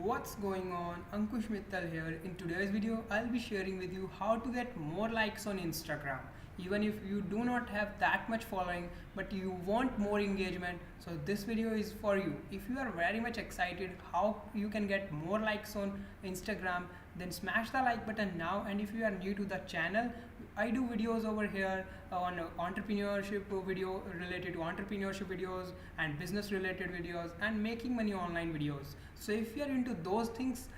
What's going on? Ankush Mittal here. In today's video, I'll be sharing with you how to get more likes on Instagram. Even if you do not have that much following, but you want more engagement, so this video is for you. If you are very much excited how you can get more likes on Instagram, then smash the like button now. And if you are new to the channel, I do videos over here on entrepreneurship video related to entrepreneurship videos and business related videos and making money online videos. So if you are into those things,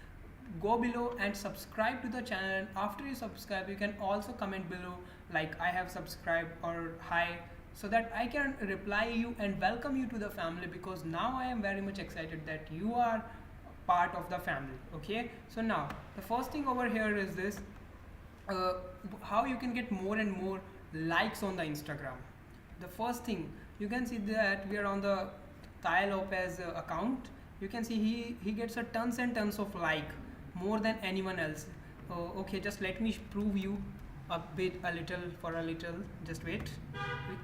go below and subscribe to the channel, and after you subscribe you can also comment below like I have subscribed or hi, so that I can reply you and welcome you to the family, because now I am very much excited that you are part of the family. Okay, so now the first thing over here is this, uh, how you can get more and more likes on the Instagram. The first thing you can see that we are on the Tai Lopez account. You can see he gets a tons and tons of like, more than anyone else. Okay, just let me prove you a little for a little. Just wait.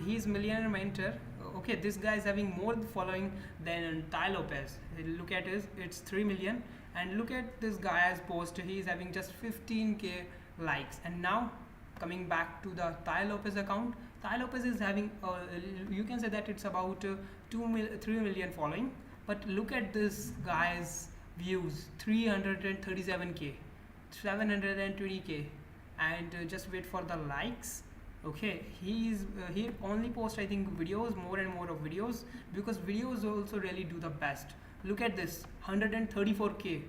He's millionaire mentor. Okay, this guy is having more following than Tai Lopez. Look at his, it's 3 million, and look at this guy's post. He is having just 15k likes. And now coming back to the Tai Lopez account, Tai Lopez is having you can say that it's about 3 million following, but look at this guy's views, 337k, 720k, and just wait for the likes. Okay, he only posts I think videos, more and more of videos, because videos also really do the best. Look at this, 134k,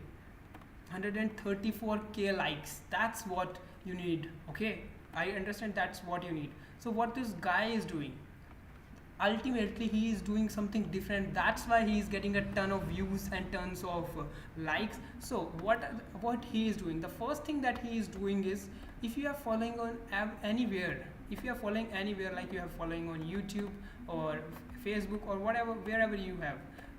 134k likes. That's what you need. Okay, I understand that's what you need. So what this guy is doing, ultimately he is doing something different. That's why he is getting a ton of views and tons of likes. So what he is doing, the first thing that he is doing is, if you are following on anywhere, if you are following anywhere, like you have following on YouTube or Facebook or whatever, wherever you have,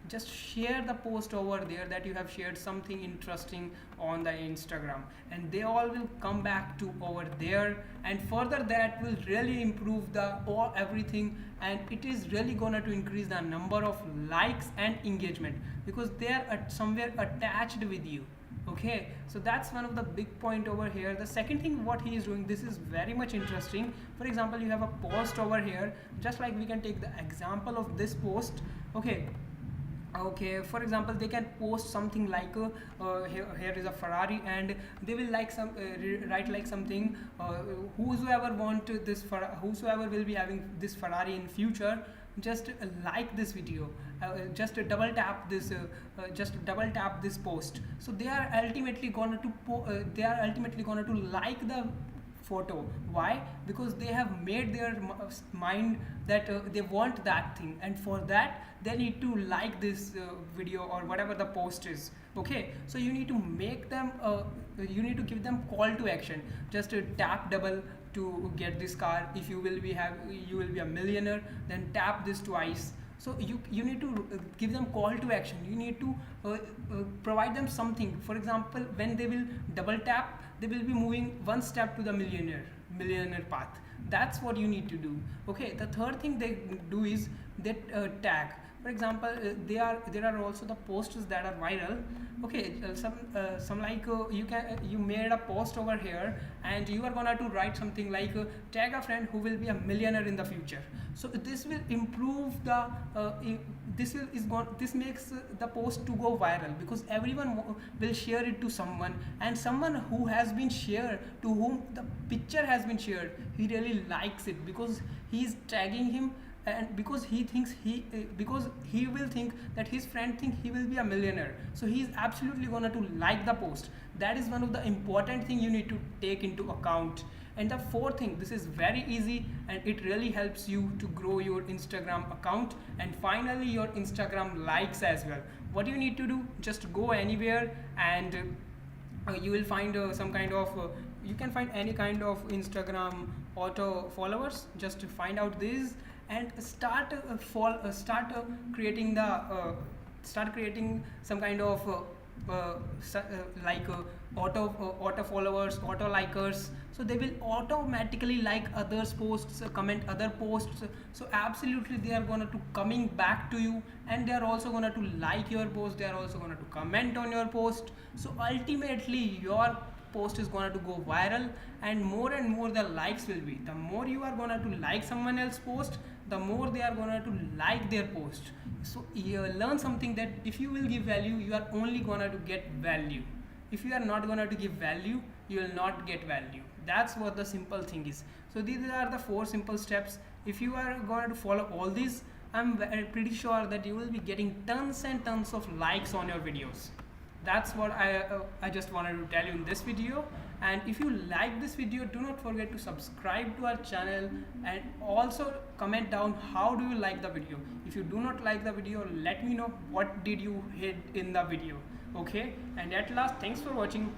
just share the post over there that you have shared something interesting on the Instagram, and they all will come back to over there, and further that will really improve the or everything, and it is really gonna to increase the number of likes and engagement, because they are somewhere attached with you. Okay, so that's one of the big point over here. The second thing what he is doing, this is very much interesting. For example, you have a post over here, just like we can take the example of this post. Okay, for example, they can post something like here is a Ferrari, and they will like some write like something, whosoever whosoever will be having this Ferrari in future, just like this video, just double tap this post. So they are ultimately gonna to like the photo. Why? Because they have made their mind that they want that thing, and for that they need to like this video or whatever the post is. Okay, so you need to make them you need to give them call to action. Just tap double to get this car. If you will be a millionaire, then tap this twice. So you need to give them call to action. You need to provide them something. For example, when they will double tap, they will be moving one step to the millionaire path. That's what you need to do. Okay, the third thing they do is they tag. For example, there are also the posts that are viral. Okay, some like you made a post over here, and you are gonna to write something like tag a friend who will be a millionaire in the future. So this will improve the this makes the post to go viral, because everyone will share it to someone, and someone who has been shared, to whom the picture has been shared, he really likes it, because he is tagging him, and because he will think that his friend think he will be a millionaire, so he is absolutely gonna to like the post. That is one of the important thing you need to take into account. And the fourth thing, this is very easy, and it really helps you to grow your Instagram account, and finally your Instagram likes as well. What you need to do, just go anywhere, and you will find some kind of you can find any kind of Instagram auto followers. Just to find out this and start creating some kind of auto followers, auto likers, so they will automatically like others posts, comment other posts. So absolutely they are going to coming back to you, and they are also going to like your post, they are also going to comment on your post. So ultimately your post is going to go viral, and more the likes will be. The more you are going to like someone else post, the more they are going to like their post. So you learn something, that if you will give value, you are only going to get value. If you are not going to give value, you will not get value. That's what the simple thing is. So these are the 4 simple steps. If you are going to follow all these, I'm pretty sure that you will be getting tons and tons of likes on your videos. That's what I just wanted to tell you in this video. And if you like this video, do not forget to subscribe to our channel, and also comment down how do you like the video. If you do not like the video, let me know what did you hit in the video. Okay, and at last, thanks for watching.